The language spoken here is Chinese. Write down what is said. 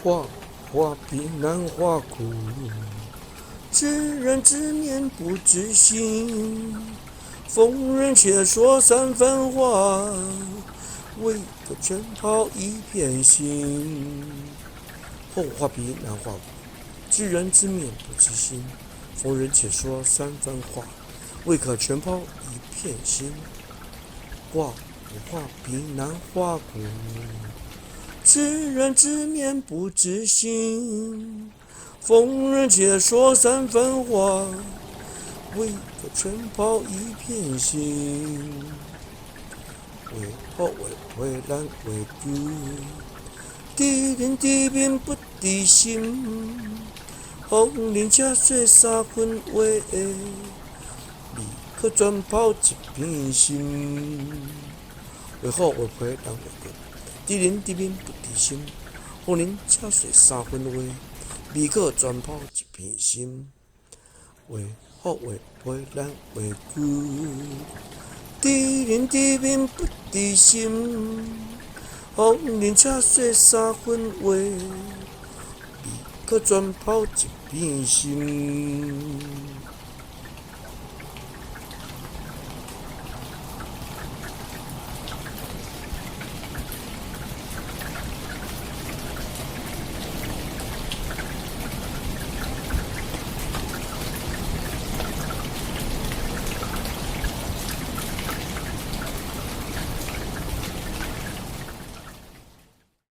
话必难化苦，知人知面不知心。逢人却说三分话，为个圈套一片心。后话必难化苦，知人知面不知心。逢人且说三分话，未可全抛一片心。话必难化苦，知人知面不知心。逢人且说三分话，为可全抛一片心。为后为难为苦，地人地面不地心。红林恰水三分话，立刻转抛一片心。为好为坏难为苦，地人地面不地心。红林恰水三分话，立刻转抛一片心。为好为坏难为苦，地人地面不地心。红林恰水三分话，立刻转抛一片心。